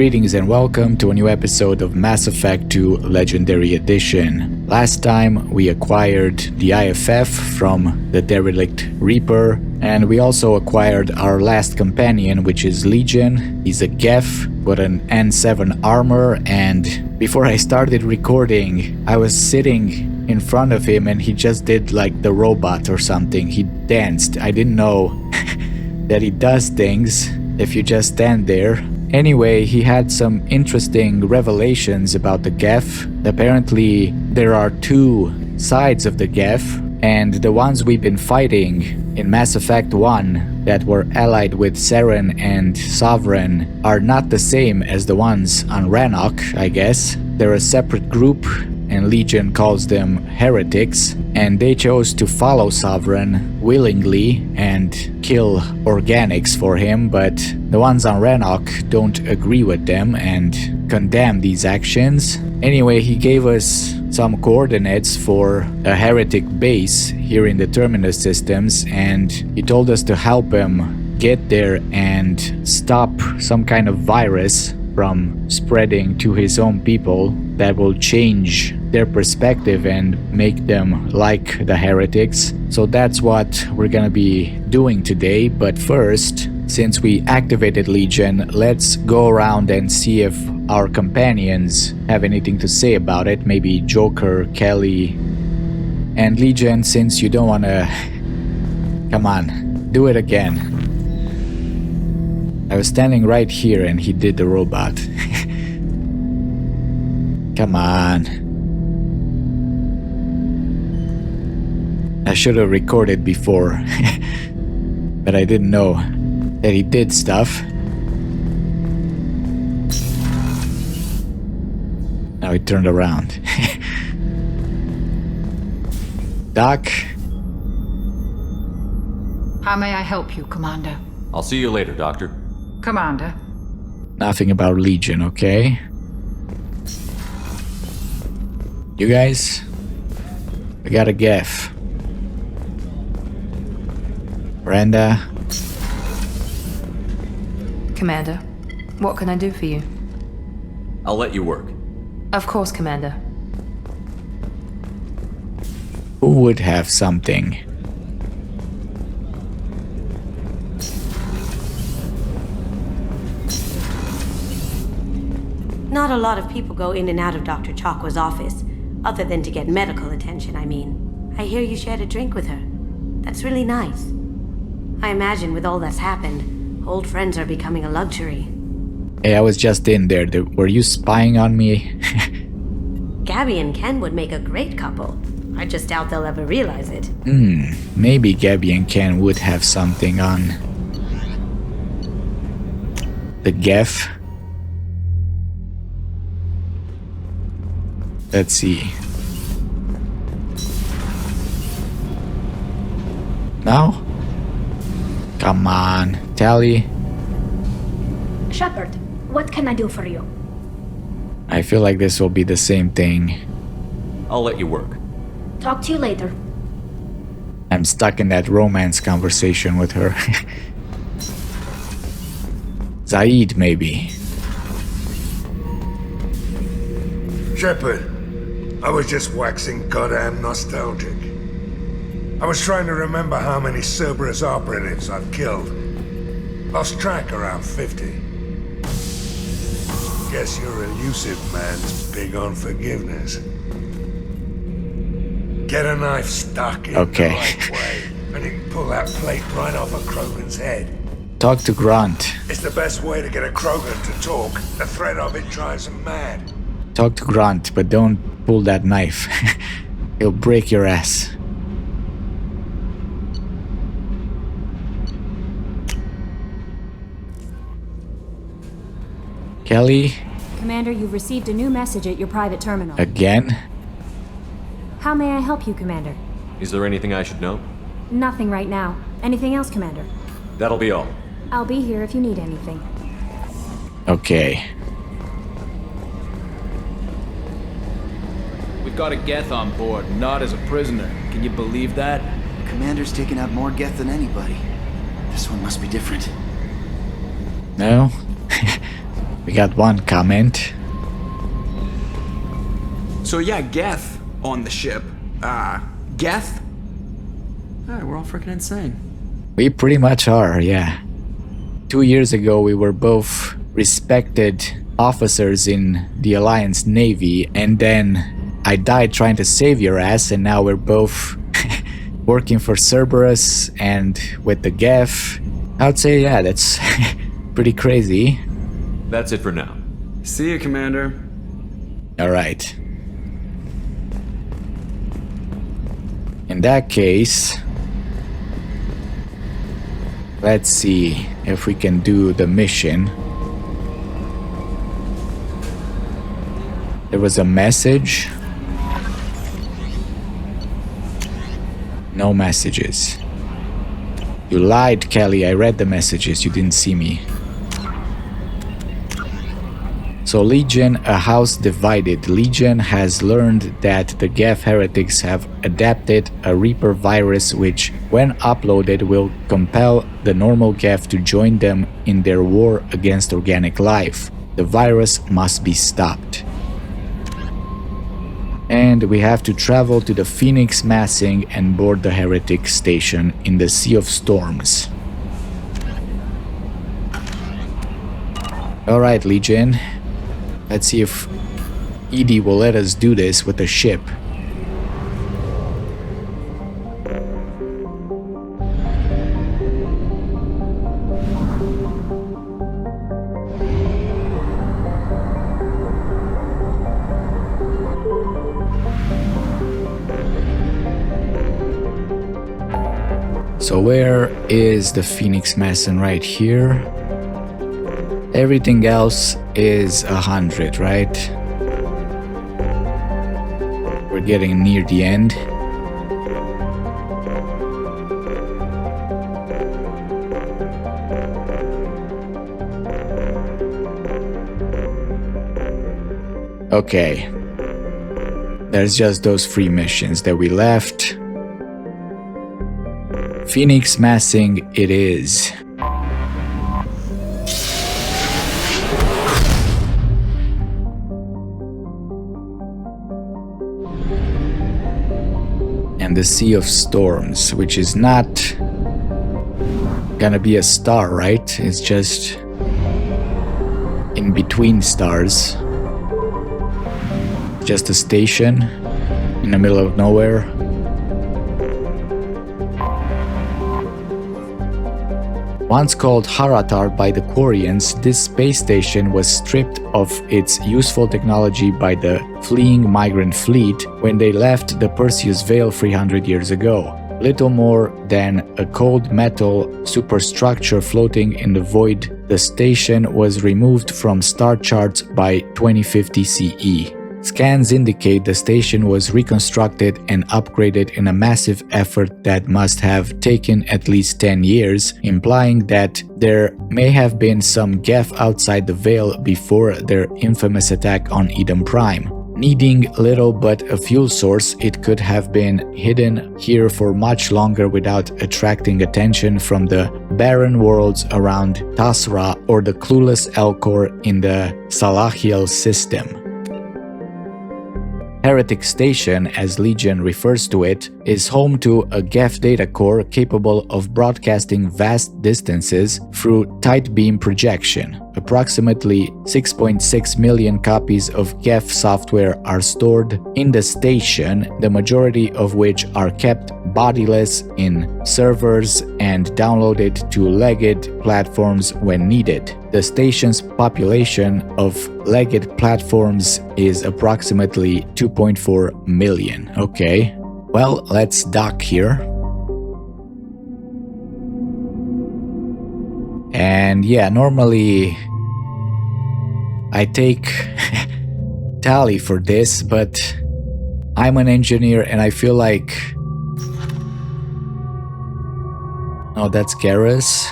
Greetings and welcome to a new episode of Mass Effect 2 Legendary Edition. Last time we acquired the IFF from the derelict Reaper, and we also acquired our last companion, which is Legion. He's a Geth with an N7 armor, and before I started recording, I was sitting in front of him and he just did like the robot or something. He danced. I didn't know that he does things if you just stand there. Anyway, he had some interesting revelations about the Geth. Apparently, there are two sides of the Geth, and the ones we've been fighting in Mass Effect 1 that were allied with Saren and Sovereign are not the same as the ones on Rannoch, I guess. They're a separate group, and Legion calls them Heretics, and they chose to follow Sovereign willingly and kill organics for him, but the ones on Rannoch don't agree with them and condemn these actions. Anyway, he gave us some coordinates for a Heretic base here in the Terminus systems, and he told us to help him get there and stop some kind of virus from spreading to his own people that will change their perspective and make them like the Heretics. So that's what we're gonna be doing today. But first, since we activated Legion, let's go around and see if our companions have anything to say about it. Maybe Joker, Kelly, and Legion, since you don't wanna... Come on, do it again. I was standing right here and he did the robot. Come on. I should have recorded before, but I didn't know that he did stuff. Now he turned around. Doc? How may I help you, Commander? I'll see you later, Doctor. Commander. Nothing about Legion, okay? You guys? I got a Geth. Brenda? Commander, what can I do for you? I'll let you work. Of course, Commander. Who would have something? Not a lot of people go in and out of Dr. Chakwa's office, other than to get medical attention, I mean. I hear you shared a drink with her. That's really nice. I imagine with all that's happened, old friends are becoming a luxury. Hey, I was just in there. Were you spying on me? Gabby and Ken would make a great couple. I just doubt they'll ever realize it. Maybe Gabby and Ken would have something on the Geth. Let's see. No? Come on, Tally. Shepard, what can I do for you? I feel like this will be the same thing. I'll let you work. Talk to you later. I'm stuck in that romance conversation with her. Zaid, maybe. Shepard, I was just waxing goddamn nostalgic. I was trying to remember how many Cerberus operatives I've killed. Lost track around 50. Guess your elusive man's big on forgiveness. Get a knife stuck in the right way, and you can pull that plate right off a Krogan's head. Talk to Grunt. It's the best way to get a Krogan to talk. The threat of it drives him mad. Talk to Grunt, but don't pull that knife. He'll break your ass. Kelly? Commander, you've received a new message at your private terminal. Again? How may I help you, Commander? Is there anything I should know? Nothing right now. Anything else, Commander? That'll be all. I'll be here if you need anything. Okay. We've got a Geth on board, not as a prisoner. Can you believe that? The commander's taken out more Geth than anybody. This one must be different. No? We We got one comment. So yeah, Geth on the ship. Geth? Alright, we're all freaking insane. We pretty much are, yeah. 2 years ago, we were both respected officers in the Alliance Navy, and then I died trying to save your ass, and now we're both working for Cerberus and with the Geth. I'd say, yeah, that's pretty crazy. That's it for now. See you, Commander. Alright. In that case, let's see if we can do the mission. There was a message. No messages. You lied, Kelly. I read the messages. You didn't see me. So Legion, a house divided. Legion has learned that the Geth heretics have adapted a Reaper virus which, when uploaded, will compel the normal Geth to join them in their war against organic life. The virus must be stopped. And we have to travel to the Phoenix Massing and board the Heretic station in the Sea of Storms. Alright, Legion. Let's see if Edie will let us do this with the ship. So where is the Phoenix Mason? Right here. Everything else is 100, right? We're getting near the end. Okay. There's just those 3 missions that we left. Phoenix Massing it is. And the Sea of Storms, which is not gonna be a star, right? It's just in between stars. Just a station in the middle of nowhere. Once called Haratar by the Quarians, this space station was stripped of its useful technology by the fleeing migrant fleet when they left the Perseus Veil 300 years ago. Little more than a cold metal superstructure floating in the void, the station was removed from star charts by 2050 CE. Scans indicate the station was reconstructed and upgraded in a massive effort that must have taken at least 10 years, implying that there may have been some Geth outside the Veil before their infamous attack on Eden Prime. Needing little but a fuel source, it could have been hidden here for much longer without attracting attention from the barren worlds around Tasra or the clueless Elcor in the Salahiel system. Heretic Station, as Legion refers to it, is home to a Geth data core capable of broadcasting vast distances through tight beam projection. Approximately 6.6 million copies of Geth software are stored in the station, the majority of which are kept bodiless in servers and downloaded to legged platforms when needed. The station's population of legged platforms is approximately 2.4 million. Okay, well, let's dock here. And yeah, normally I take tally for this, but I'm an engineer and I feel like... Oh, that's Garrus.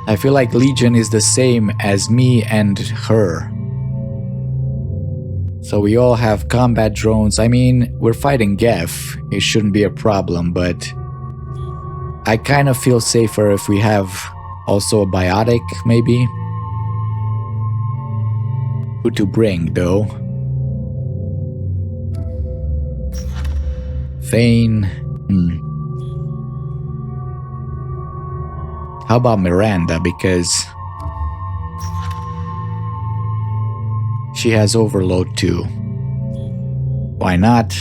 I feel like Legion is the same as me and her. So we all have combat drones. I mean, we're fighting Geth. It shouldn't be a problem, but I kind of feel safer if we have also a biotic, maybe. Who to bring, though? Thane. How about Miranda? Because she has overload too. Why not?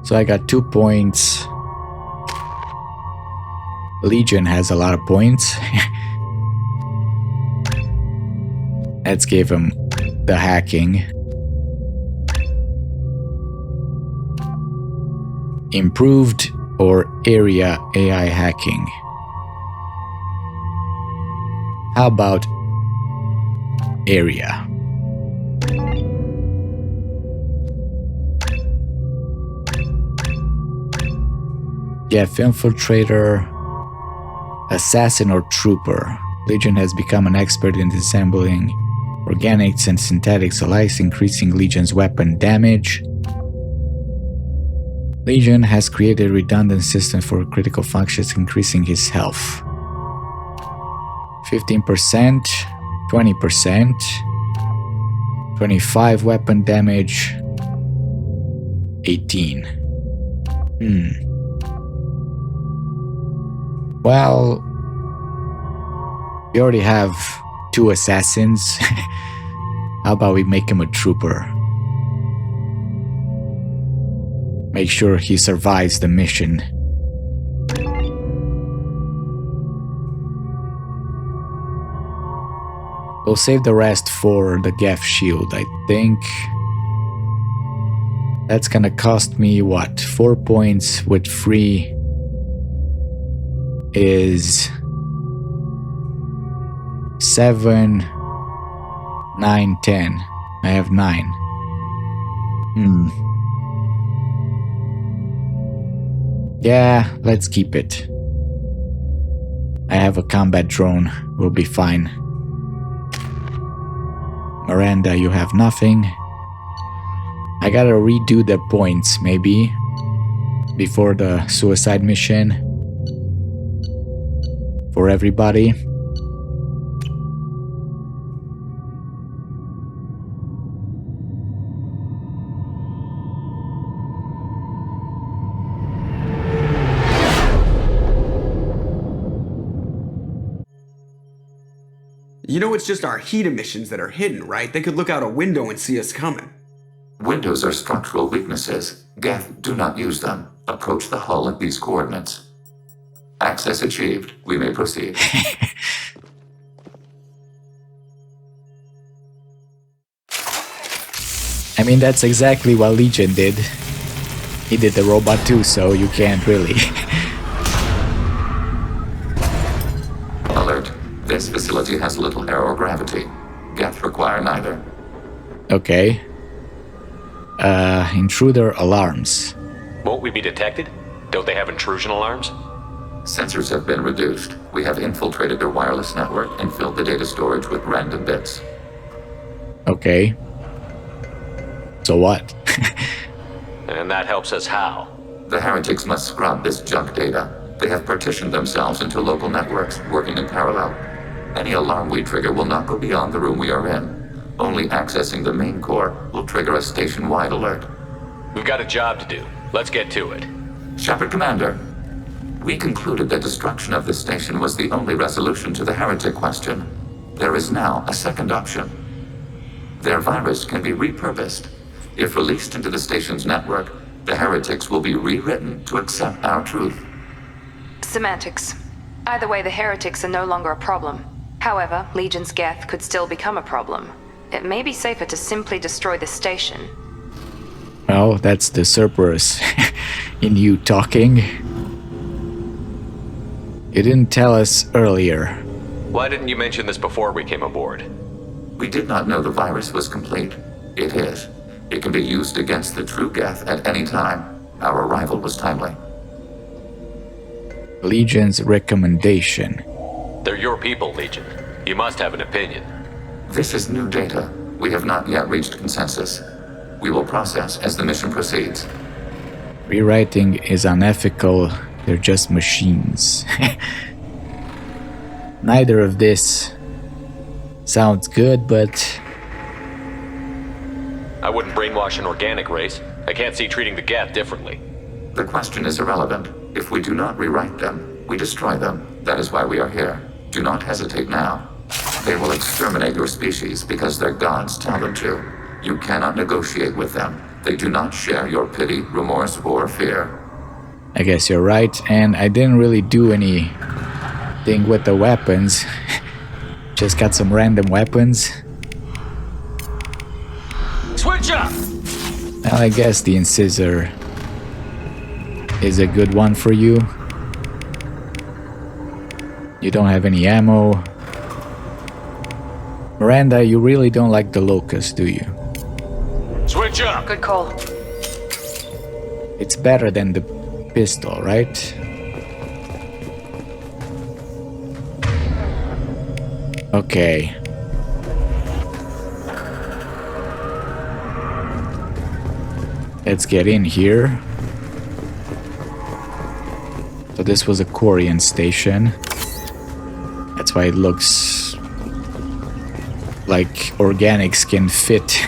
So I got 2 points. Legion has a lot of points. Let's give him the hacking. Improved or area AI hacking? How about area? Geth infiltrator, assassin or trooper. Legion has become an expert in disassembling organics and synthetics alike, increasing Legion's weapon damage. Legion has created a redundant system for critical functions, increasing his health. 15%, 20%, 25 weapon damage, 18. Well, we already have 2 assassins. How about we make him a trooper? Make sure he survives the mission. We'll save the rest for the Geth shield, I think. That's gonna cost me what? 4 points with free is 7, 9, 10. I have 9. Yeah, let's keep it. I have a combat drone. We'll be fine. Miranda, you have nothing. I gotta redo the points, maybe, before the suicide mission. For everybody. You know it's just our heat emissions that are hidden, right? They could look out a window and see us coming. Windows are structural weaknesses. Geth, do not use them. Approach the hull at these coordinates. Access achieved. We may proceed. I mean, that's exactly what Legion did. He did the robot too, so you can't really. Alert. This facility has little air or gravity. Geth require neither. Okay. Intruder alarms. Won't we be detected? Don't they have intrusion alarms? Sensors have been reduced. We have infiltrated their wireless network and filled the data storage with random bits. Okay. So what? And that helps us how? The heretics must scrub this junk data. They have partitioned themselves into local networks, working in parallel. Any alarm we trigger will not go beyond the room we are in. Only accessing the main core will trigger a station-wide alert. We've got a job to do. Let's get to it. Shepard Commander, we concluded that destruction of this station was the only resolution to the heretic question. There is now a second option. Their virus can be repurposed. If released into the station's network, the heretics will be rewritten to accept our truth. Semantics. Either way, the heretics are no longer a problem. However, Legion's Geth could still become a problem. It may be safer to simply destroy the station. Well, that's the Cerberus in you talking. You didn't tell us earlier. Why didn't you mention this before we came aboard? We did not know the virus was complete. It is. It can be used against the true Geth at any time. Our arrival was timely. Legion's recommendation. They're your people, Legion. You must have an opinion. This is new data. We have not yet reached consensus. We will process as the mission proceeds. Rewriting is unethical. They're just machines. Neither of this sounds good, but I wouldn't brainwash an organic race. I can't see treating the Geth differently. The question is irrelevant. If we do not rewrite them, we destroy them. That is why we are here. Do not hesitate now. They will exterminate your species because their gods tell them to. You cannot negotiate with them. They do not share your pity, remorse, or fear. I guess you're right, and I didn't really do anything with the weapons. Just got some random weapons. Switch up! Well, I guess the incisor is a good one for you. You don't have any ammo. Miranda, you really don't like the locust, do you? Switch up! Good call. It's better than the pistol, right? Okay. Let's get in here. So this was a Korean station. That's why it looks like organics can fit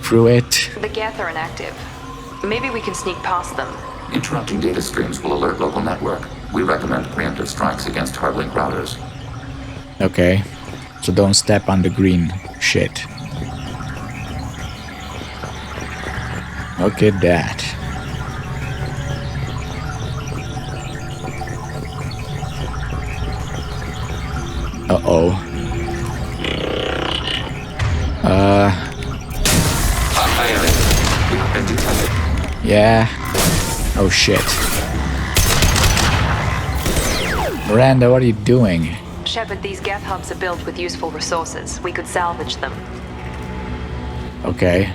through it. The Geth are inactive. Maybe we can sneak past them. Interrupting data streams will alert local network. We recommend preemptive strikes against hardlink routers. Okay. So don't step on the green shit. Look at that. Uh-oh. Yeah. Oh shit. Miranda, what are you doing? Shepard, these Geth hubs are built with useful resources. We could salvage them. Okay.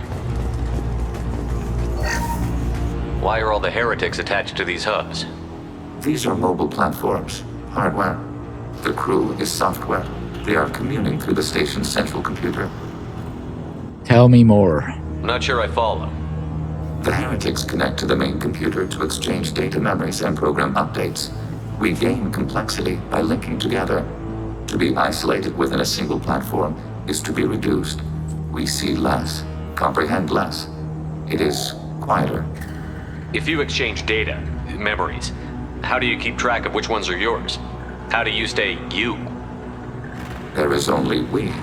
Why are all the heretics attached to these hubs? These are mobile platforms, hardware. The crew is software. They are communing through the station's central computer. Tell me more. I'm not sure I follow. The heretics connect to the main computer to exchange data memories and program updates. We gain complexity by linking together. To be isolated within a single platform is to be reduced. We see less, comprehend less. It is quieter. If you exchange data, memories, how do you keep track of which ones are yours? How do you stay you? There is only we.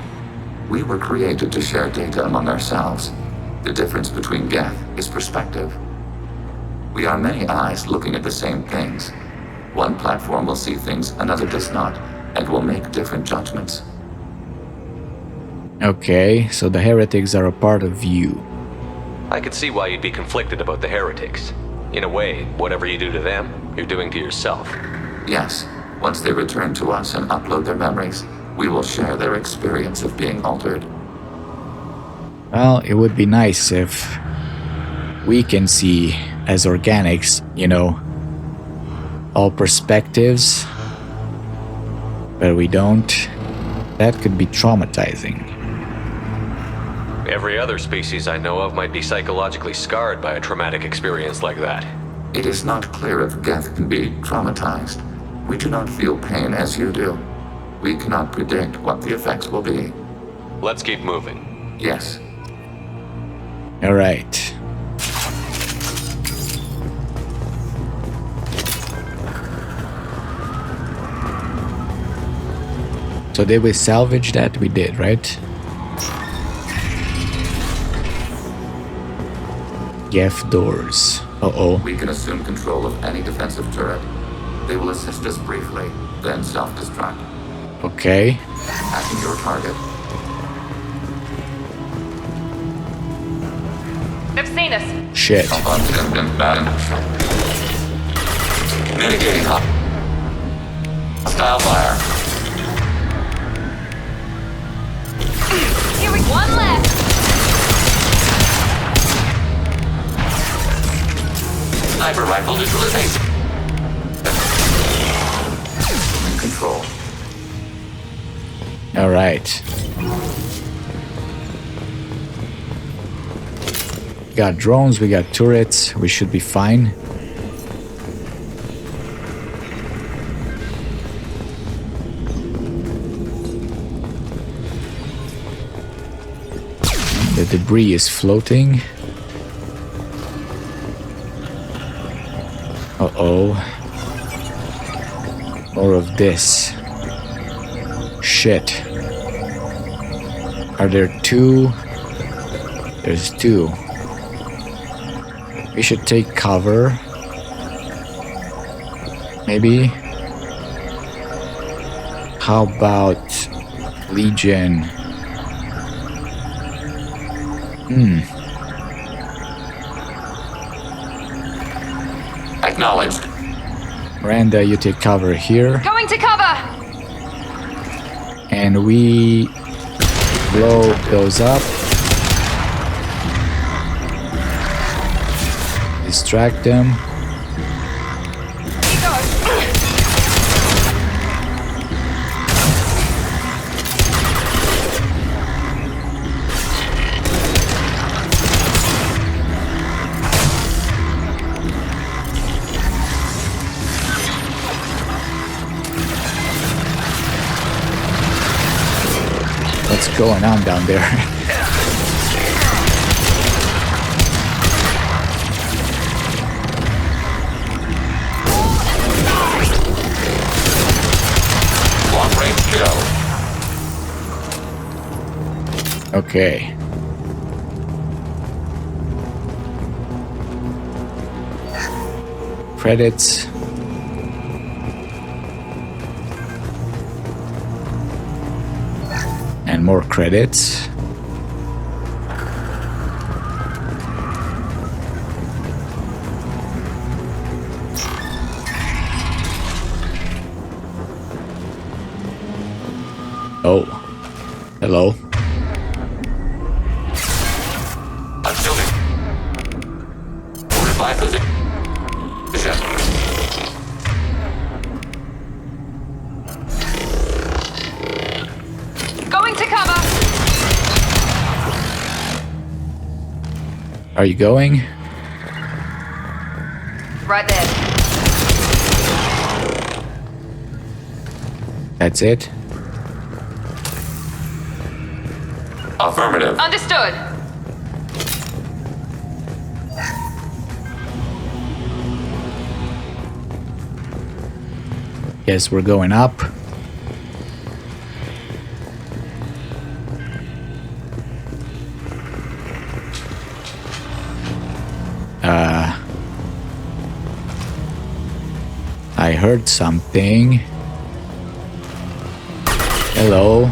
We were created to share data among ourselves. The difference between Geth is perspective. We are many eyes looking at the same things. One platform will see things another does not, and will make different judgments. Okay, so the heretics are a part of you. I could see why you'd be conflicted about the heretics. In a way, whatever you do to them, you're doing to yourself. Yes, once they return to us and upload their memories, we will share their experience of being altered. Well, it would be nice if we can see, as organics, you know, all perspectives, but we don't. That could be traumatizing. Every other species I know of might be psychologically scarred by a traumatic experience like that. It is not clear if Geth can be traumatized. We do not feel pain as you do. We cannot predict what the effects will be. Let's keep moving. Yes. All right. So did we salvage that? We did, right? Geth doors. Uh-oh. We can assume control of any defensive turret. They will assist us briefly, then self-destruct. Okay. Hacking your target. They've seen us. Shit. Mitigating hostile fire. Here we go. One left. Sniper rifle neutralization. Control. All right. We got drones, we got turrets, we should be fine. The debris is floating. Uh-oh. More of this. Shit. Are there two? There's two. We should take cover. Maybe. How about Legion? Acknowledged. Miranda, you take cover here. Going to cover! And we blow those up. Distract them. What's going on down there? Long range kill. Okay. Credits. And more credits. Oh. Hello. I'm shooting. Reply position. Going to cover! Are you going? Right there. That's it? Affirmative. Understood. Guess we're going up. I heard something. Hello.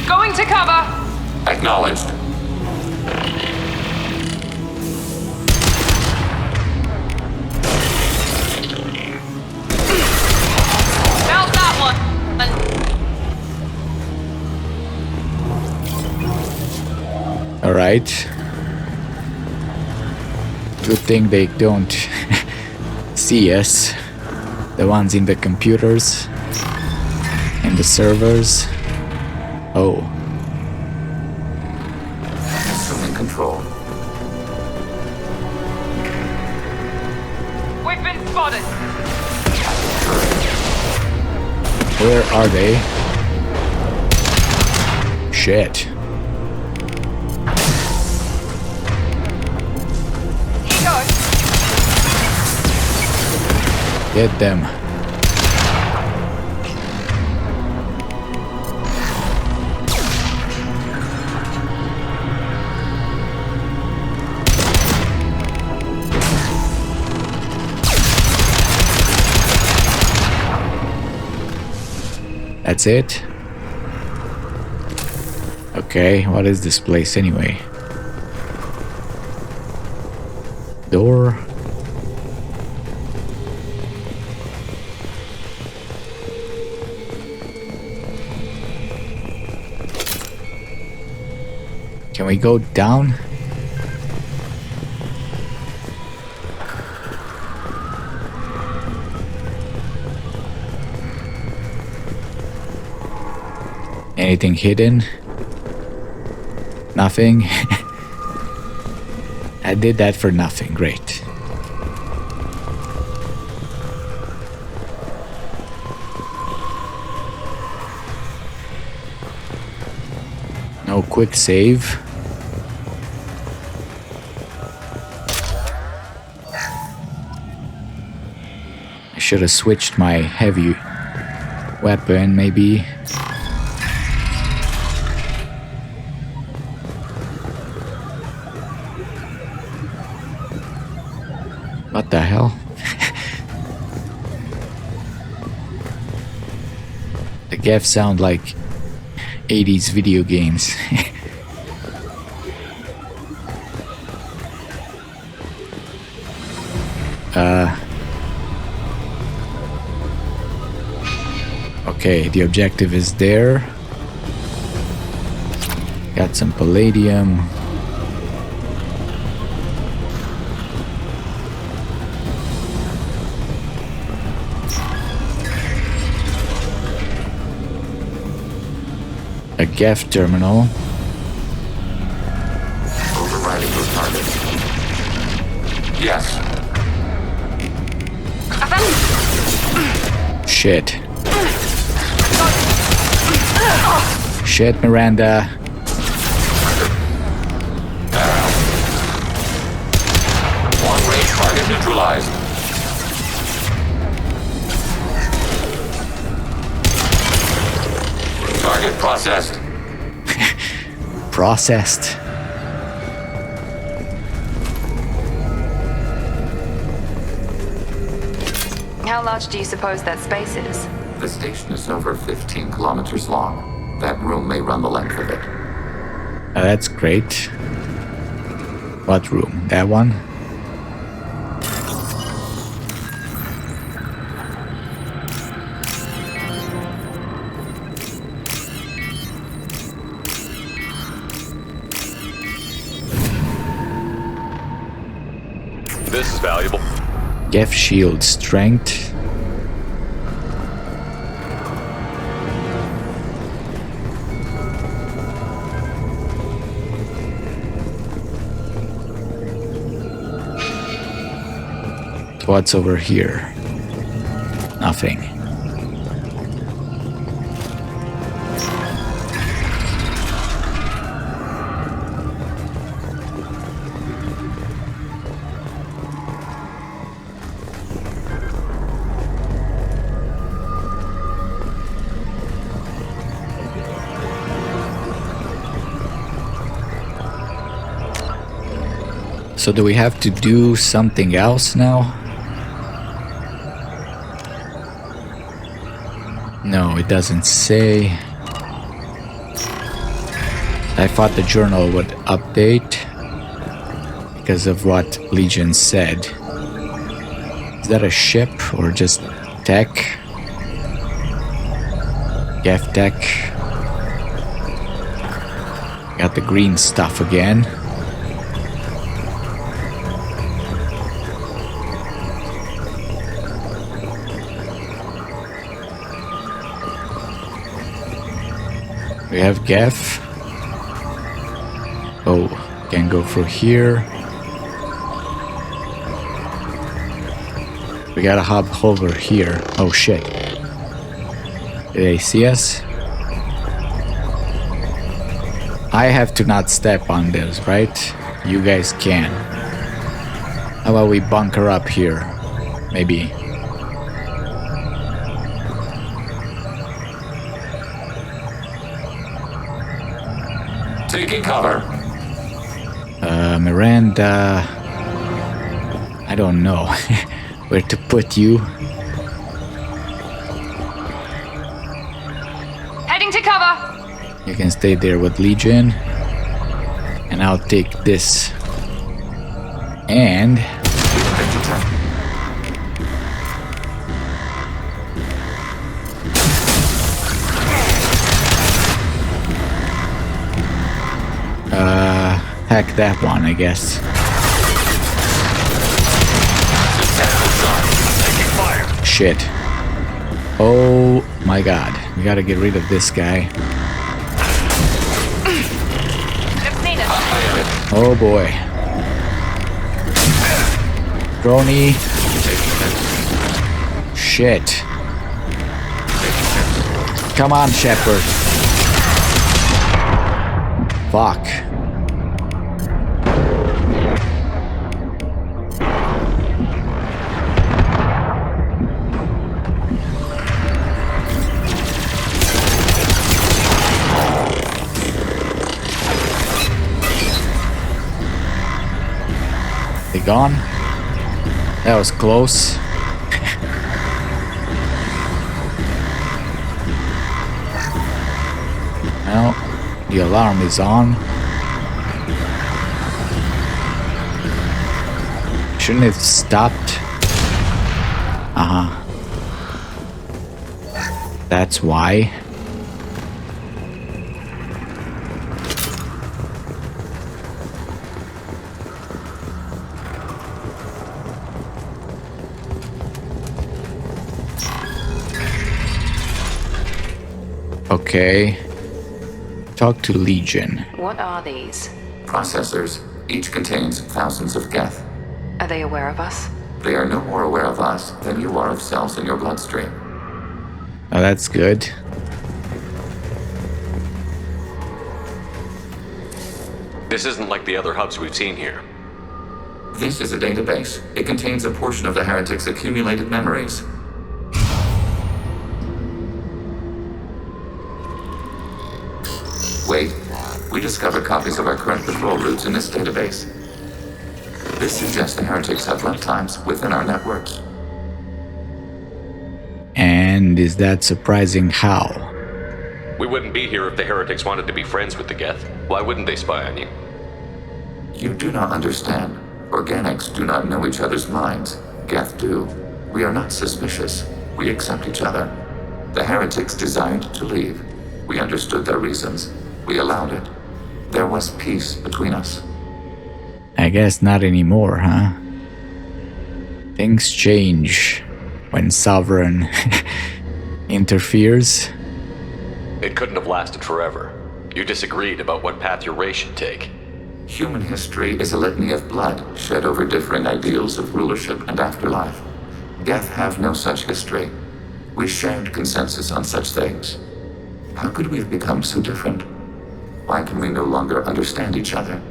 Going to cover! Acknowledged. Found that one! Alright. Good thing they don't see us. The ones in the computers. In the servers. Oh. Assuming control. We've been spotted! Where are they? Shit. Get them. That's it? Okay, what is this place anyway? Door. Can we go down? Anything hidden? Nothing? I did that for nothing. Great. No quick save. I should have switched my heavy weapon, maybe. What the hell? The Geth sound like 80s video games. Okay, the objective is there. Got some palladium. A Geth terminal. Overriding your target. Yes. Shit. Shit, Miranda. Long-range target neutralized. Target processed. Processed. How large do you suppose that space is? The station is over 15 kilometers long. That room may run the length of it. That's great. What room? That one? This is valuable. Geth shield strength. What's over here? Nothing. So do we have to do something else now? No, it doesn't say. I thought the journal would update because of what Legion said. Is that a ship or just tech? Geth tech. Got the green stuff again. We have Geth. Oh, can go through here. We got a hub over here. Oh shit. Did they see us? I have to not step on this, right? You guys can. How about we bunker up here? Maybe. Taking cover. Miranda. I don't know where to put you. Heading to cover! You can stay there with Legion. And I'll take this. And heck that one, I guess. Shit. Oh my god. We gotta get rid of this guy. Oh boy. Crony. Shit. Come on, Shepard. Fuck. They gone? That was close. Well, the alarm is on. Shouldn't it have stopped? Uh-huh. That's why. Okay. Talk to Legion. What are these? Processors. Each contains thousands of Geth. Are they aware of us? They are no more aware of us than you are of cells in your bloodstream. Oh, that's good. This isn't like the other hubs we've seen here. This is a database. It contains a portion of the Heretic's accumulated memories. Wait, we discovered copies of our current patrol routes in this database. This suggests the Heretics have lifetimes within our networks. And is that surprising how? We wouldn't be here if the Heretics wanted to be friends with the Geth. Why wouldn't they spy on you? You do not understand. Organics do not know each other's minds. Geth do. We are not suspicious. We accept each other. The Heretics desired to leave. We understood their reasons. We allowed it. There was peace between us. I guess not anymore, huh? Things change when Sovereign interferes. It couldn't have lasted forever. You disagreed about what path your race should take. Human history is a litany of blood shed over differing ideals of rulership and afterlife. Geth have no such history. We shared consensus on such things. How could we have become so different? Why can we no longer understand each other?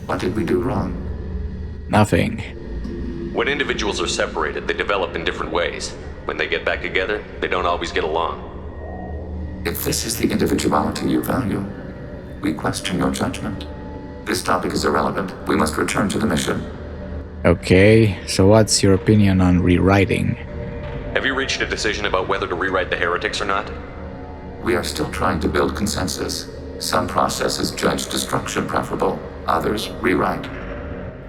What did we do wrong? Nothing. When individuals are separated, they develop in different ways. When they get back together, they don't always get along. If this is the individuality you value, we question your judgment. This topic is irrelevant. We must return to the mission. Okay, so what's your opinion on rewriting? Have you reached a decision about whether to rewrite the Heretics or not? We are still trying to build consensus. Some processes judge destruction preferable, others rewrite.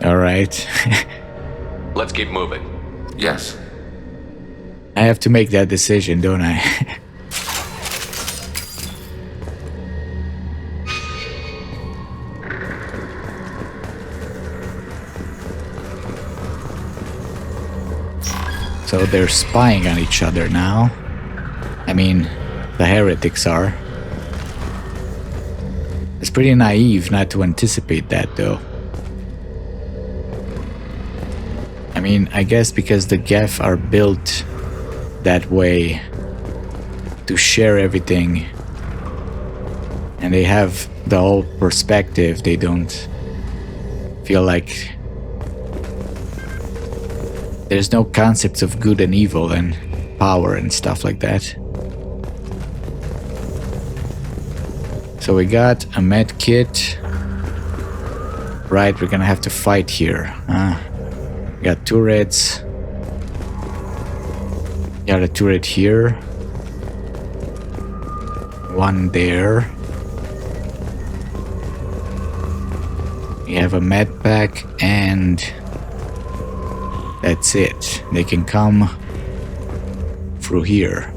Alright. Let's keep moving. Yes. I have to make that decision, don't I? So they're spying on each other now. I mean, the Heretics are. It's pretty naive not to anticipate that, though. I mean, I guess because the Geth are built that way to share everything, and they have the whole perspective, they don't feel like there's no concepts of good and evil and power and stuff like that. So we got a med kit. Right, we're gonna have to fight here. We got turrets. Got a turret here. One there. We have a med pack and that's it. They can come through here.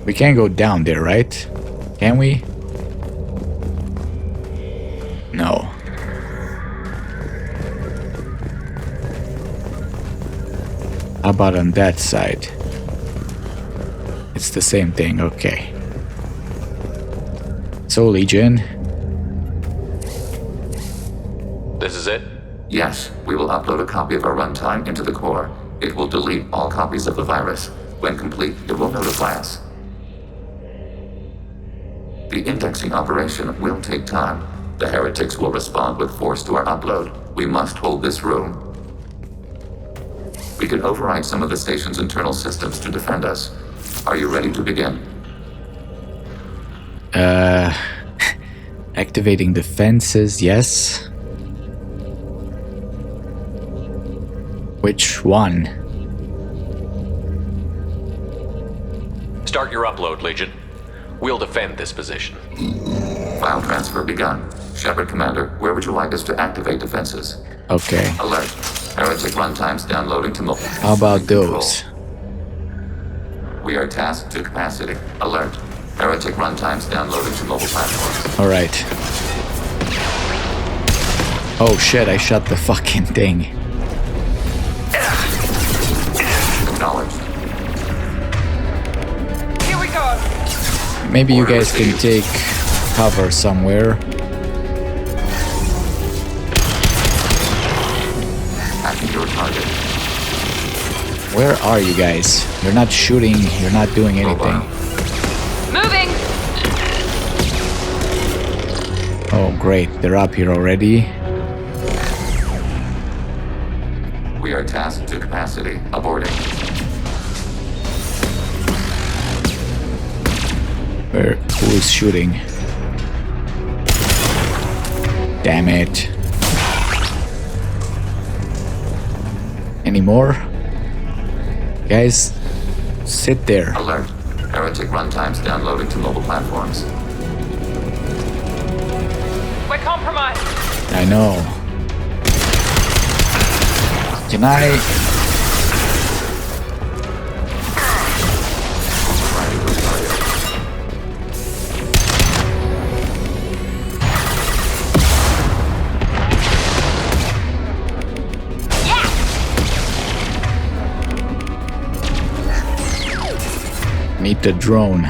We can't go down there, right? Can we? No. How about on that side? It's the same thing, okay. So, Legion. This is it? Yes, we will upload a copy of our runtime into the core. It will delete all copies of the virus. When complete, it will notify us. The indexing operation will take time. The heretics will respond with force to our upload. We must hold this room. We can override some of the station's internal systems to defend us. Are you ready to begin? Activating defenses, yes. Which one? Start your upload, Legion. We'll defend this position. File transfer begun. Shepard Commander, where would you like us to activate defenses? Okay. Alert. Heretic runtimes downloading to mobile. How about those? We are tasked to capacity. Alert. Heretic runtimes downloading to mobile platforms. Alright. Oh shit, I shot the fucking thing. Acknowledged. Here we go. Maybe you guys can take cover somewhere. Hacking your target. Where are you guys? You're not shooting, you're not doing anything. Moving! Oh great, they're up here already. We are tasked to capacity. Aborting. Who is shooting? Damn it. Any more? Guys, sit there. Alert. Heretic runtimes downloading to mobile platforms. We're compromised. I know. Can I... Meet the drone.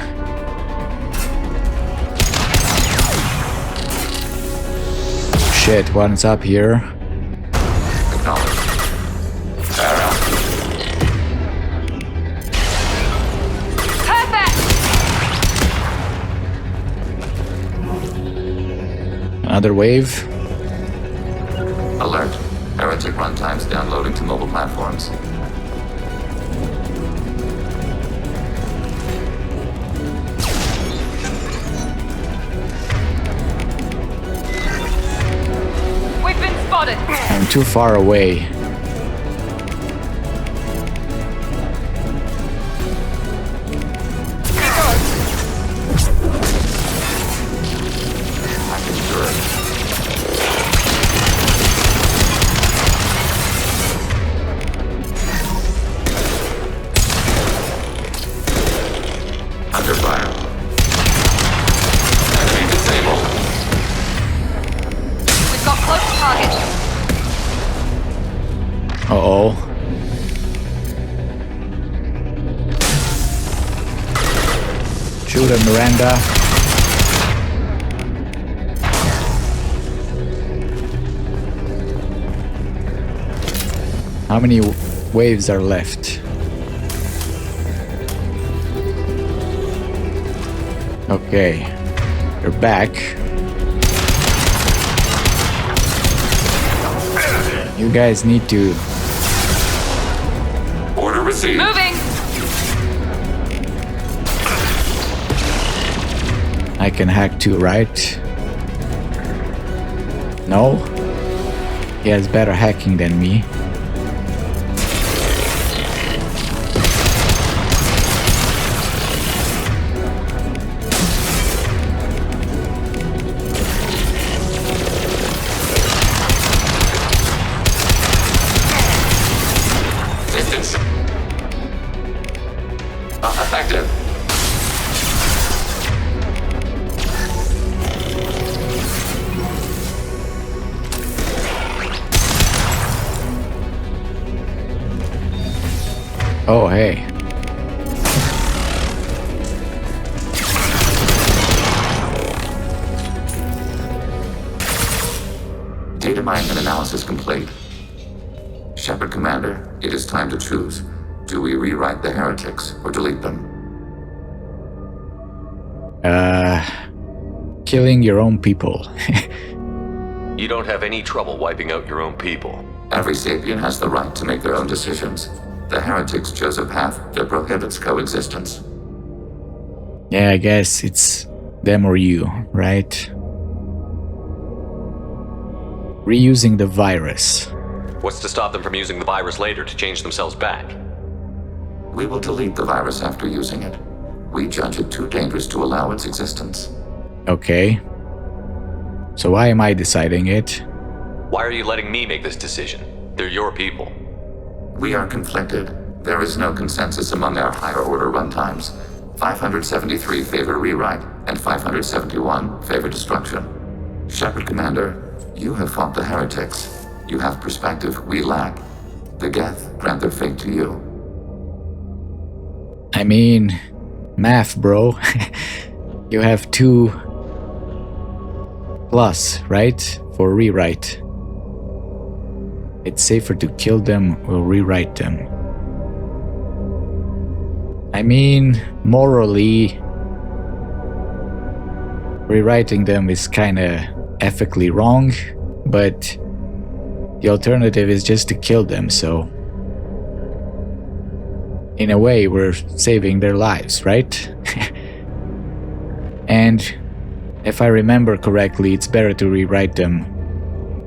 Shit, one's up here. Acknowledged. Perfect! Another wave. Alert. Heretic runtimes downloading to mobile platforms. We've been spotted. I'm too far away. Under fire. Enemy disabled. We've got close target. Uh-oh. Shoot him, Miranda. How many waves are left? Okay, you're back. You guys need to... Order received. Moving! I can hack too, right? No? He has better hacking than me. Distance. Effective. Oh, hey. Data mining and analysis complete. Shepard Commander, it is time to choose. Do we rewrite the heretics or delete them? killing your own people. You don't have any trouble wiping out your own people. Every sapient has the right to make their own decisions. The heretics chose a path that prohibits coexistence. Yeah, I guess it's them or you, right? Reusing the virus. What's to stop them from using the virus later to change themselves back? We will delete the virus after using it. We judge it too dangerous to allow its existence. Okay. So why am I deciding it? Why are you letting me make this decision? They're your people. We are conflicted. There is no consensus among our higher order runtimes. 573 favor rewrite, and 571 favor destruction. Shepard Commander, you have fought the heretics. You have perspective we lack. The Geth grant their fate to you. I mean, math, bro. You have 2 plus, right? For rewrite. It's safer to kill them or rewrite them. I mean, morally, rewriting them is kinda ethically wrong, but the alternative is just to kill them, so in a way we're saving their lives, right? And if I remember correctly, it's better to rewrite them.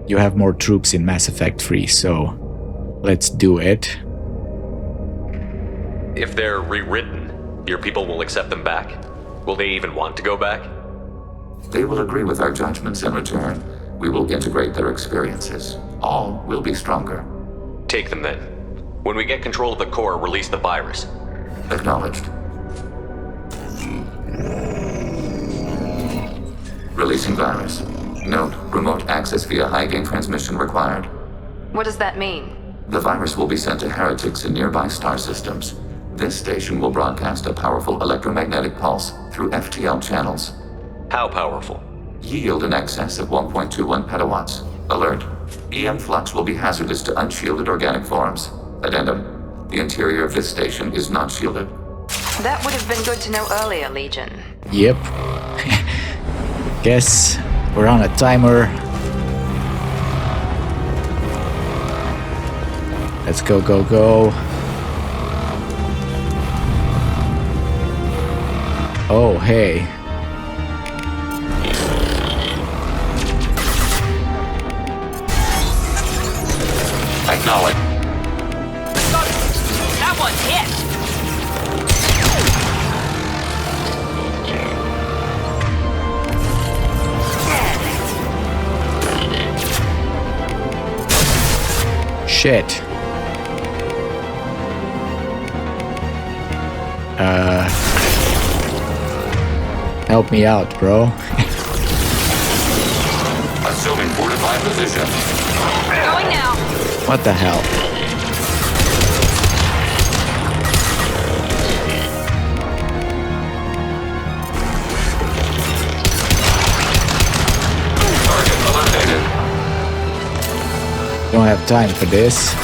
You have more troops in Mass Effect 3, so let's do it. If they're rewritten, your people will accept them back? Will they even want to go back? They will agree with our judgments in return. We will integrate their experiences. All will be stronger. Take them then. When we get control of the core, release the virus. Acknowledged. Releasing virus. Note, remote access via high-gain transmission required. What does that mean? The virus will be sent to heretics in nearby star systems. This station will broadcast a powerful electromagnetic pulse through FTL channels. How powerful? Yield in excess of 1.21 petawatts. Alert. EM flux will be hazardous to unshielded organic forms. Addendum. The interior of this station is not shielded. That would have been good to know earlier, Legion. Yep. Guess we're on a timer. Let's go, go, go. Oh, hey. Acknowledge. That one's hit! Shit. Help me out, bro. Assuming fortified position. Going now. What the hell? Target eliminated. Don't have time for this.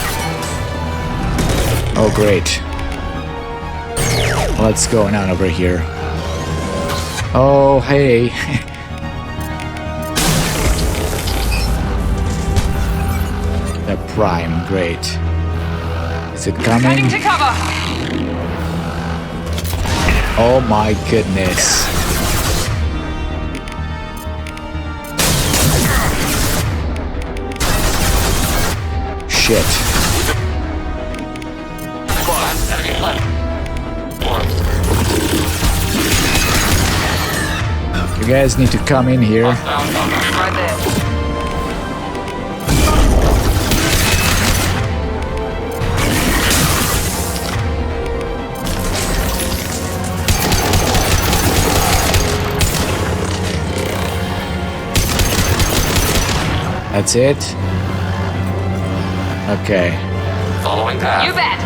Oh, great. What's going on over here? Oh, hey. The Prime, great. Is it coming? Heading to cover! Oh my goodness. Shit. You guys need to come in here. Right there. That's it? Okay. Following path. You bet!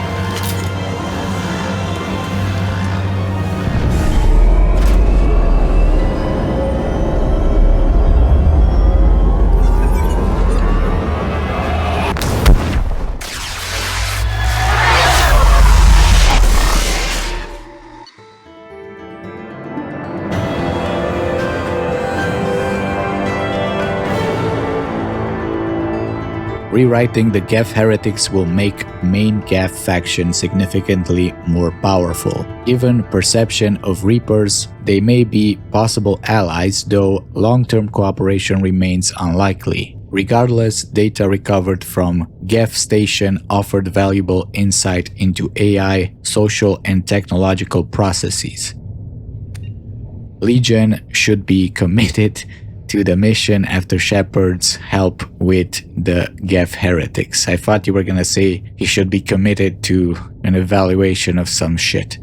Rewriting the Geth heretics will make main Geth faction significantly more powerful. Given perception of Reapers, they may be possible allies, though long-term cooperation remains unlikely. Regardless, data recovered from Geth Station offered valuable insight into AI, social and technological processes. Legion should be committed to the mission after Shepard's help with the Geth heretics. I thought you were gonna say he should be committed to an evaluation of some shit.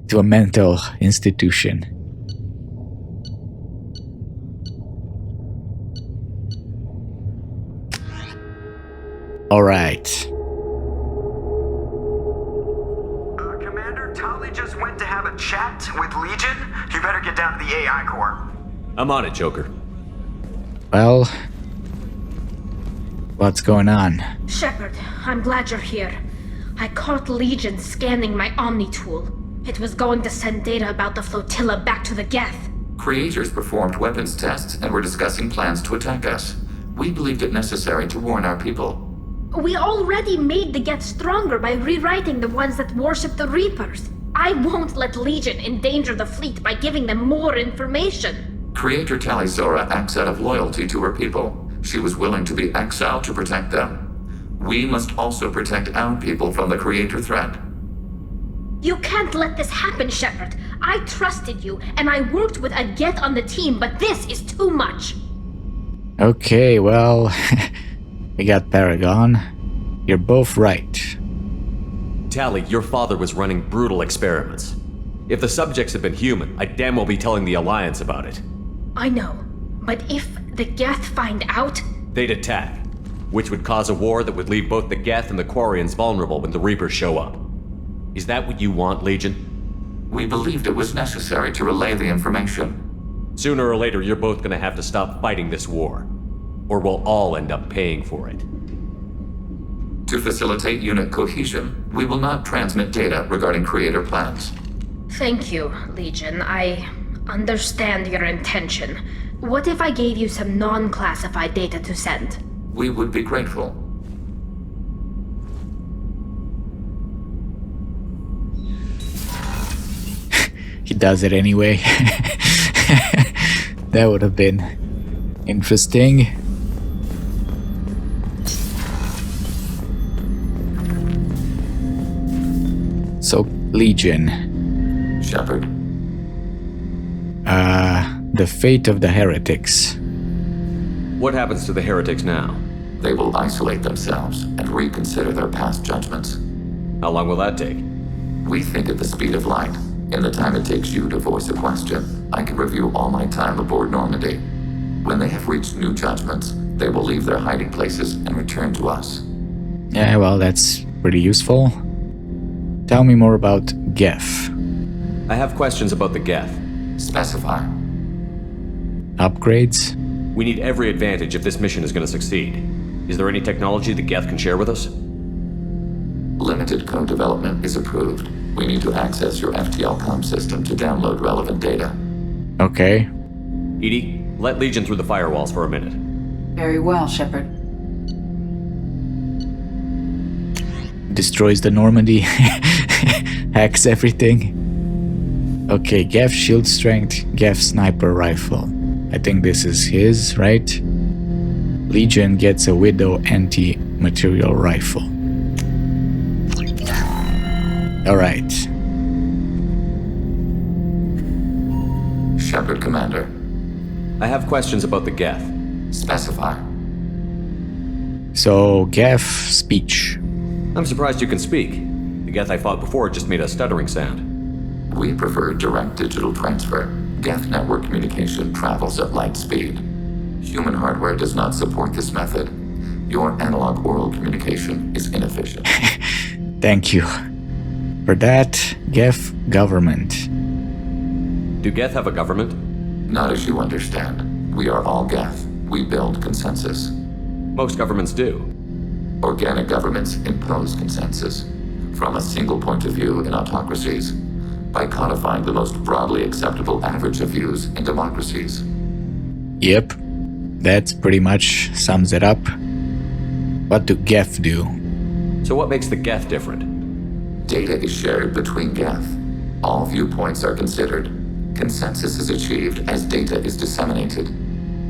To a mental institution. Alright. Commander, Tali just went to have a chat with Legion. You better get down to the AI core. I'm on it, Joker. Well, what's going on? Shepard, I'm glad you're here. I caught Legion scanning my Omni tool. It was going to send data about the flotilla back to the Geth. Creators performed weapons tests and were discussing plans to attack us. We believed it necessary to warn our people. We already made the Geth stronger by rewriting the ones that worship the Reapers. I won't let Legion endanger the fleet by giving them more information. Creator Talizora acts out of loyalty to her people. She was willing to be exiled to protect them. We must also protect our people from the Creator threat. You can't let this happen, Shepard. I trusted you, and I worked with a Geth on the team, but this is too much. Okay, well, we got Paragon. You're both right. Tali, your father was running brutal experiments. If the subjects had been human, I'd damn well be telling the Alliance about it. I know, but if the Geth find out... They'd attack, which would cause a war that would leave both the Geth and the Quarians vulnerable when the Reapers show up. Is that what you want, Legion? We believed it was necessary to relay the information. Sooner or later, you're both gonna have to stop fighting this war, or we'll all end up paying for it. To facilitate unit cohesion, we will not transmit data regarding Creator plans. Thank you, Legion. I understand your intention. What if I gave you some non-classified data to send? We would be grateful. He does it anyway. That would have been interesting. So, Legion. Shepard. The fate of the heretics. What happens to the heretics now? They will isolate themselves and reconsider their past judgments. How long will that take? We think at the speed of light. In the time it takes you to voice a question, I can review all my time aboard Normandy. When they have reached new judgments, they will leave their hiding places and return to us. Yeah, well, that's pretty useful. Tell me more about Geth. I have questions about the Geth. Specify. Upgrades? We need every advantage if this mission is going to succeed. Is there any technology the Geth can share with us? Limited code development is approved. We need to access your FTL-COM system to download relevant data. Okay. Edie, let Legion through the firewalls for a minute. Very well, Shepard. Destroys the Normandy. Hacks everything. Okay, Geth shield strength, Geth sniper rifle. I think this is his, right? Legion gets a Widow anti-material rifle. Alright. Shepard, Commander. I have questions about the Geth. Specify. So, Geth speech. I'm surprised you can speak. The Geth I fought before just made a stuttering sound. We prefer direct digital transfer. Geth network communication travels at light speed. Human hardware does not support this method. Your analog oral communication is inefficient. Thank you. For that, Geth government. Do Geth have a government? Not as you understand. We are all Geth. We build consensus. Most governments do. Organic governments impose consensus. From a single point of view in autocracies, by codifying the most broadly acceptable average of views in democracies. Yep, that pretty much sums it up. What do Geth do? So what makes the Geth different? Data is shared between Geth. All viewpoints are considered. Consensus is achieved as data is disseminated.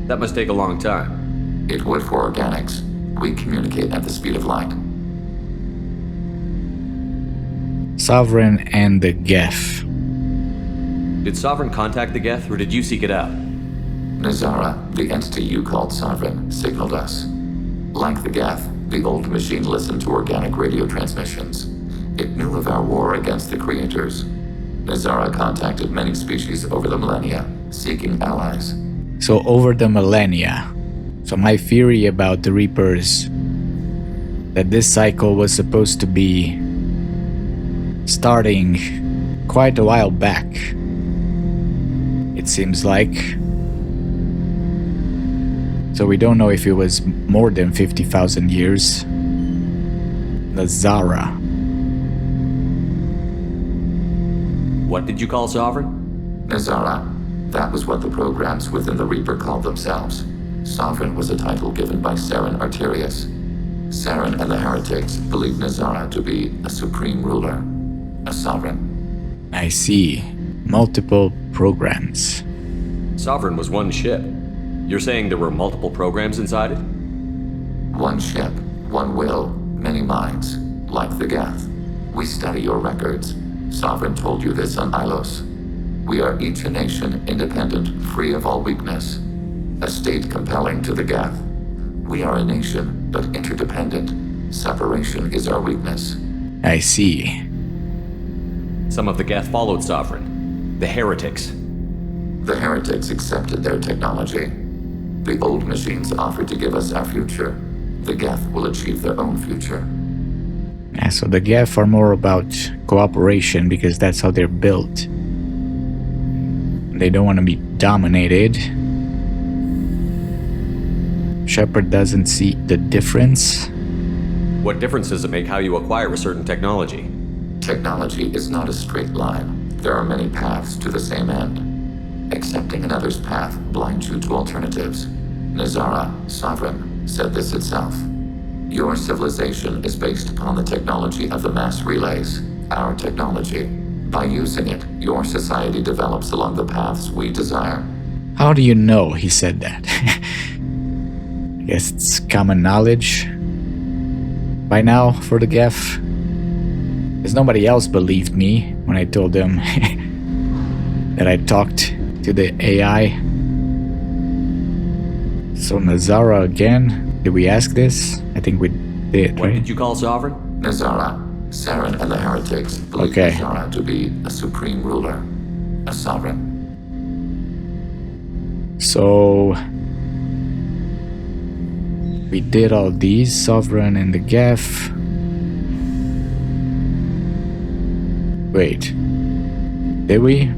That must take a long time. It would for organics. We communicate at the speed of light. Sovereign and the Geth. Did Sovereign contact the Geth, or did you seek it out? Nazara, the entity you called Sovereign, signaled us. Like the Geth, the old machine listened to organic radio transmissions. It knew of our war against the creators. Nazara contacted many species over the millennia, seeking allies. So over the millennia. So my theory about the Reapers, that this cycle was supposed to be starting quite a while back. It seems like. So we don't know if it was more than 50,000 years. Nazara. What did you call Sovereign? Nazara. That was what the programs within the Reaper called themselves. Sovereign was a title given by Saren Arterius. Saren and the Heretics believed Nazara to be a supreme ruler, a sovereign. I see. Multiple programs. Sovereign was one ship. You're saying there were multiple programs inside it? One ship, one will, many minds, like the Geth. We study your records. Sovereign told you this on Ilos. We are each a nation, independent, free of all weakness. A state compelling to the Geth. We are a nation, but interdependent. Separation is our weakness. I see. Some of the Geth followed Sovereign. The Heretics. The Heretics accepted their technology. The old machines offered to give us our future. The Geth will achieve their own future. Yeah, so the Geth are more about cooperation because that's how they're built. They don't want to be dominated. Shepard doesn't see the difference. What difference does it make how you acquire a certain technology? Technology is not a straight line. There are many paths to the same end. Accepting another's path blinds you to alternatives. Nazara, Sovereign, said this itself. Your civilization is based upon the technology of the mass relays, our technology. By using it, your society develops along the paths we desire. How do you know he said that? I guess it's common knowledge by now for the Geth. Because nobody else believed me when I told them that I talked to the AI. So Nazara again? Did we ask this? I think we did, What right? did you call Sovereign? Nazara, Saren and the Heretics believe Nazara to be a supreme ruler, a sovereign. So we did all these, Sovereign and the Geth. Wait, did we?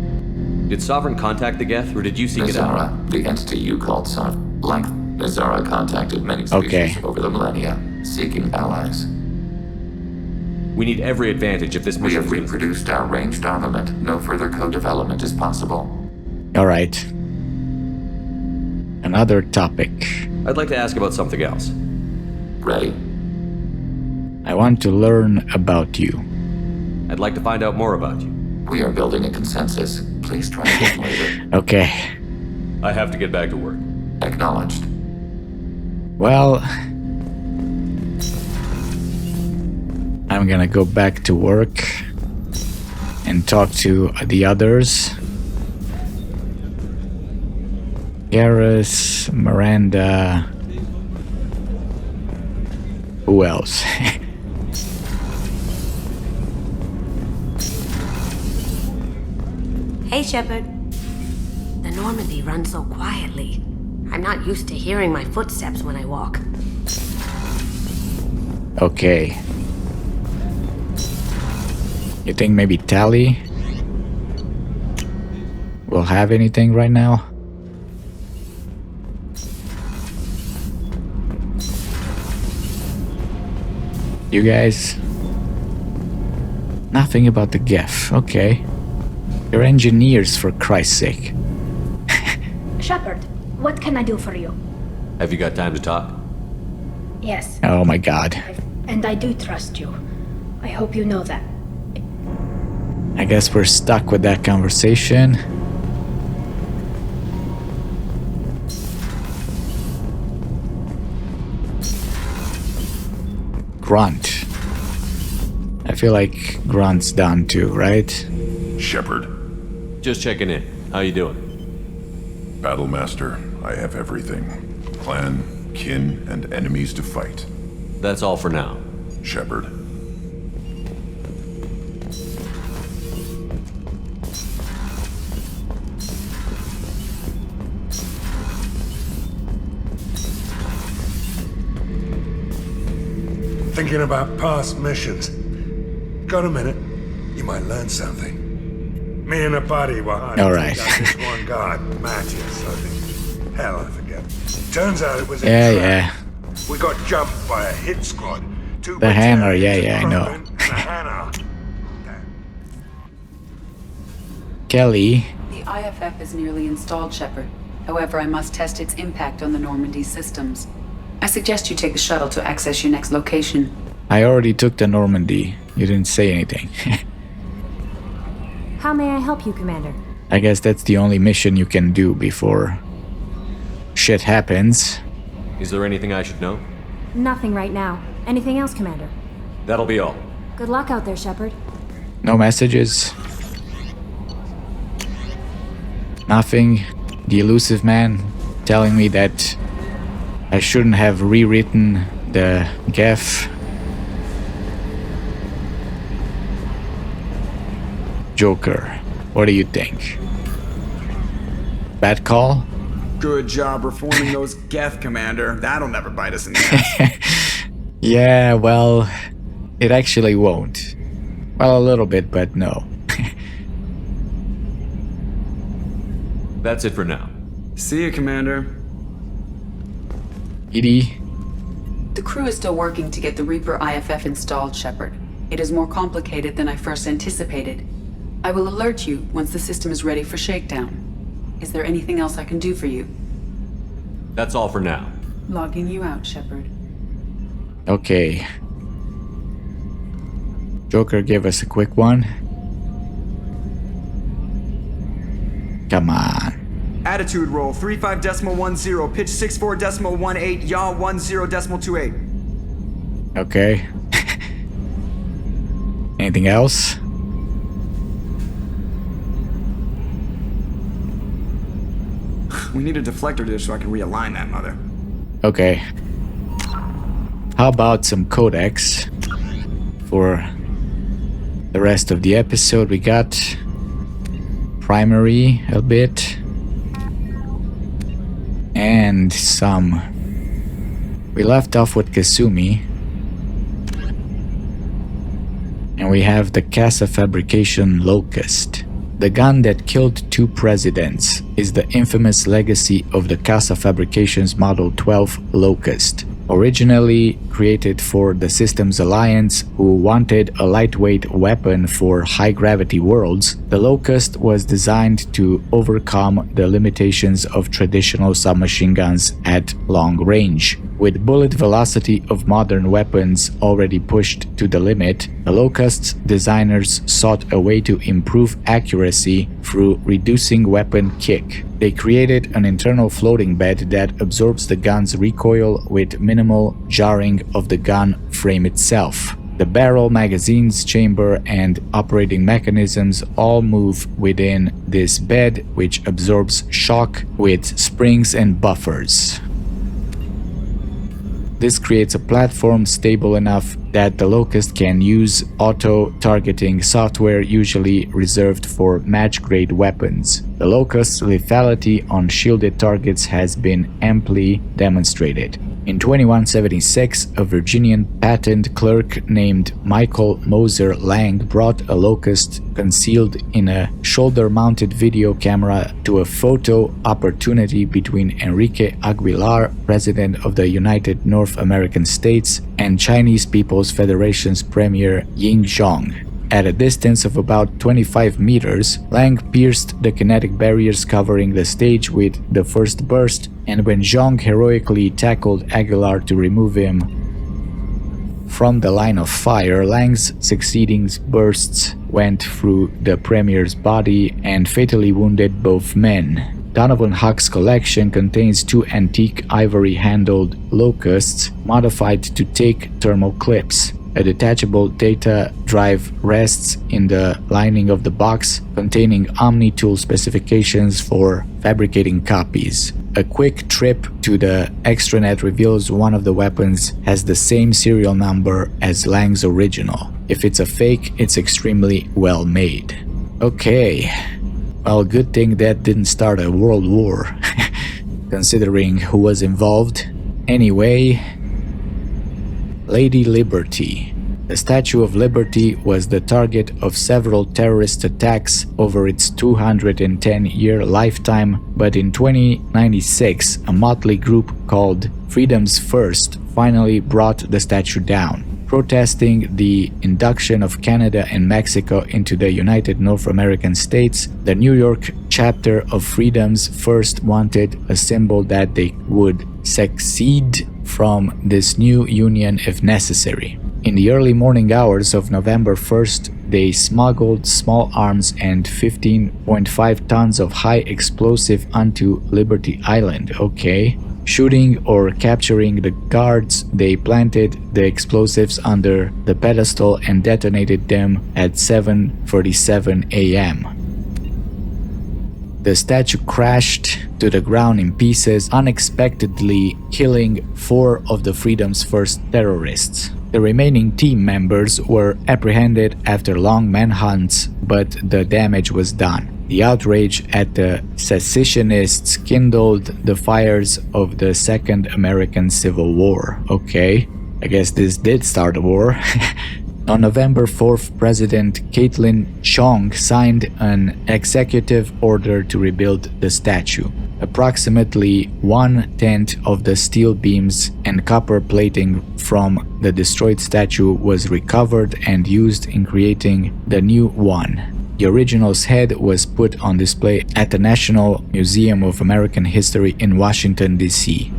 Did Sovereign contact the Geth, or did you seek it out? Nazara, the entity you called Sovereign. Like Nazara contacted many species over the millennia, seeking allies. We need every advantage of this mission. We have reproduced our ranged armament. No further co-development is possible. Alright. Another topic. I'd like to ask about something else. Ready. I want to learn about you. I'd like to find out more about you. We are building a consensus. Please try again later. Okay. I have to get back to work. Acknowledged. Well, I'm gonna go back to work and talk to the others. Garrus, Miranda. Who else? Hey, Shepard. The Normandy runs so quietly. I'm not used to hearing my footsteps when I walk. Okay. You think maybe Tally will have anything right now? You guys? Nothing about the Geth. Okay. You're engineers, for Christ's sake. Shepard, what can I do for you? Have you got time to talk? Yes. Oh my god. And I do trust you. I hope you know that. I guess we're stuck with that conversation. Grunt. I feel like Grunt's done too, right? Shepard. Just checking in. How you doing? Battlemaster, I have everything. Clan, kin, and enemies to fight. That's all for now. Shepard. Thinking about past missions. Got a minute? You might learn something. Me and a buddy were hiding. All right. This one guard, Matthias, I think. Hell, I forget. Turns out it was a Yeah, trap. yeah. We got jumped by a hit squad. Two The Hanner, yeah, battalions I know. of the Hanner. Kelly. The IFF is nearly installed, Shepard. However, I must test its impact on the Normandy systems. I suggest you take the shuttle to access your next location. I already took the Normandy. You didn't say anything. How may I help you, Commander? I guess that's the only mission you can do before shit happens. Is there anything I should know? Nothing right now. Anything else, Commander? That'll be all. Good luck out there, Shepard. No messages. Nothing. The elusive man telling me that I shouldn't have rewritten the Geth. Joker, what do you think? Bad call? Good job reforming those Geth, Commander. That'll never bite us in the ass. Yeah, well, it actually won't. Well, a little bit, but no. That's it for now. See you, Commander. Edie? The crew is still working to get the Reaper IFF installed, Shepard. It is more complicated than I first anticipated. I will alert you once the system is ready for shakedown. Is there anything else I can do for you? That's all for now. Logging you out, Shepard. Okay. Joker gave us a quick one. Come on. Attitude roll 35.10, pitch 64.18, yaw 10.28. Okay. Anything else? We need a deflector dish so I can realign that mother. Okay. How about some Codex for the rest of the episode? We got primary a bit and some. We left off with Kasumi and we have the Casa Fabrication Locust. The gun that killed 2 presidents is the infamous legacy of the Casa Fabrications Model 12 Locust. Originally created for the Systems Alliance, who wanted a lightweight weapon for high-gravity worlds, the Locust was designed to overcome the limitations of traditional submachine guns at long range. With bullet velocity of modern weapons already pushed to the limit, the Locust's designers sought a way to improve accuracy through reducing weapon kick. They created an internal floating bed that absorbs the gun's recoil with minimal jarring of the gun frame itself. The barrel, magazines, chamber, and operating mechanisms all move within this bed, which absorbs shock with springs and buffers. This creates a platform stable enough that the Locust can use auto-targeting software usually reserved for match-grade weapons. The Locust's lethality on shielded targets has been amply demonstrated. In 2176, a Virginian patent clerk named Michael Moser Lang brought a Locust concealed in a shoulder-mounted video camera to a photo opportunity between Enrique Aguilar, President of the United North American States, and Chinese People's Federation's Premier Ying Zhong. At a distance of about 25 meters, Lang pierced the kinetic barriers covering the stage with the first burst, and when Zhang heroically tackled Aguilar to remove him from the line of fire, Lang's succeeding bursts went through the Premier's body and fatally wounded both men. Donovan Huck's collection contains 2 antique ivory-handled locusts modified to take thermal clips. A detachable data drive rests in the lining of the box, containing Omni-tool specifications for fabricating copies. A quick trip to the extranet reveals one of the weapons has the same serial number as Lang's original. If it's a fake, it's extremely well made. Okay. Well, good thing that didn't start a world war, considering who was involved. Anyway, Lady Liberty. The Statue of Liberty was the target of several terrorist attacks over its 210-year lifetime, but in 2096, a motley group called Freedom's First finally brought the statue down. Protesting the induction of Canada and Mexico into the United North American States, the New York chapter of Freedom's First wanted a symbol that they would secede from this new union if necessary. In the early morning hours of November 1st, they smuggled small arms and 15.5 tons of high explosive onto Liberty Island. Okay. Shooting or capturing the guards, they planted the explosives under the pedestal and detonated them at 7:47 a.m. The statue crashed to the ground in pieces, unexpectedly killing 4 of the Freedom's First terrorists. The remaining team members were apprehended after long manhunts, but the damage was done. The outrage at the secessionists kindled the fires of the Second American Civil War. Okay, I guess this did start a war. On November 4th, President Caitlin Chong signed an executive order to rebuild the statue. Approximately 1/10 of the steel beams and copper plating from the destroyed statue was recovered and used in creating the new one. The original's head was put on display at the National Museum of American History in Washington, D.C.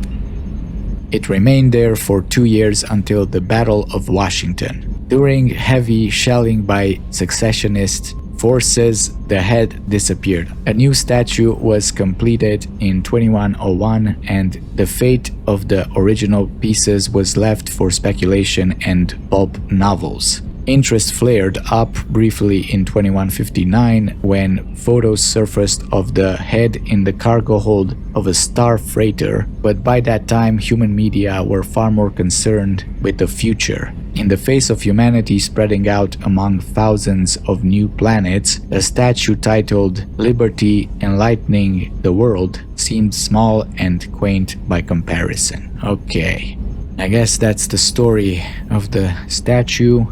It remained there for 2 years until the Battle of Washington. During heavy shelling by secessionist forces, the head disappeared. A new statue was completed in 2101, and the fate of the original pieces was left for speculation and pulp novels. Interest flared up briefly in 2159 when photos surfaced of the head in the cargo hold of a star freighter, but by that time human media were far more concerned with the future. In the face of humanity spreading out among thousands of new planets, a statue titled Liberty Enlightening the World seemed small and quaint by comparison. Okay, I guess that's the story of the statue.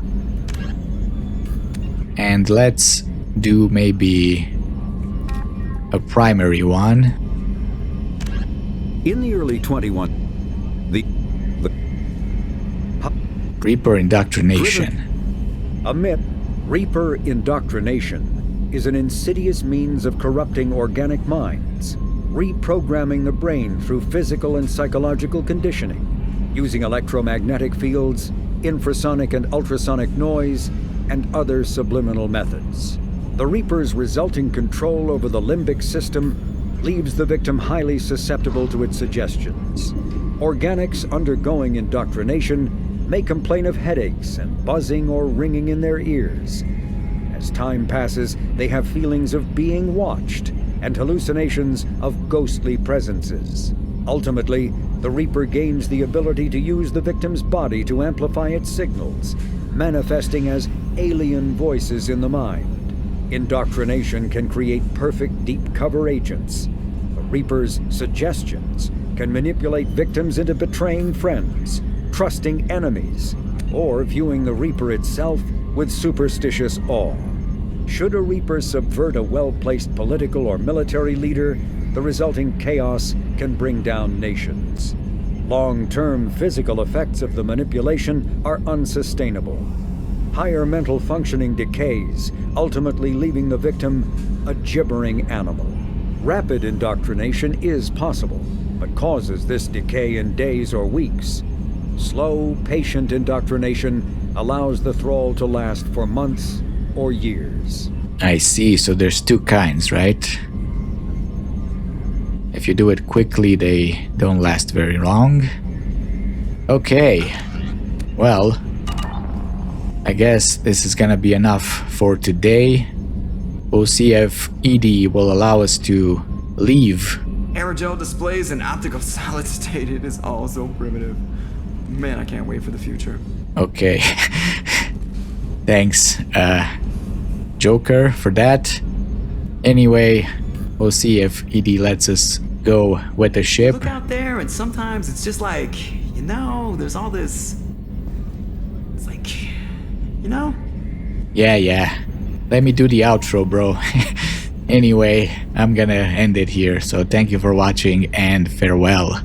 And let's do maybe a primary one. In the early 21, the Reaper indoctrination. A myth, Reaper indoctrination is an insidious means of corrupting organic minds, reprogramming the brain through physical and psychological conditioning, using electromagnetic fields, infrasonic and ultrasonic noise, and other subliminal methods. The Reaper's resulting control over the limbic system leaves the victim highly susceptible to its suggestions. Organics undergoing indoctrination may complain of headaches and buzzing or ringing in their ears. As time passes, they have feelings of being watched and hallucinations of ghostly presences. Ultimately, the Reaper gains the ability to use the victim's body to amplify its signals, manifesting as alien voices in the mind. Indoctrination can create perfect deep cover agents. The Reaper's suggestions can manipulate victims into betraying friends, trusting enemies, or viewing the Reaper itself with superstitious awe. Should a Reaper subvert a well-placed political or military leader, the resulting chaos can bring down nations. Long-term physical effects of the manipulation are unsustainable. Higher mental functioning decays, ultimately leaving the victim a gibbering animal. Rapid indoctrination is possible, but causes this decay in days or weeks. Slow, patient indoctrination allows the thrall to last for months or years. I see, so there's two kinds, right? If you do it quickly, they don't last very long. Okay, well, I guess this is gonna be enough for today. We'll see if ED will allow us to leave. Aerogel displays in optical solid state. It is all so primitive. Man, I can't wait for the future. Okay. Thanks, Joker, for that. Anyway, we'll see if ED lets us go with the ship. Look out there, and sometimes it's just like, you know, there's all this... It's like, you know? Yeah. Let me do the outro, bro. Anyway, I'm gonna end it here, so thank you for watching and farewell.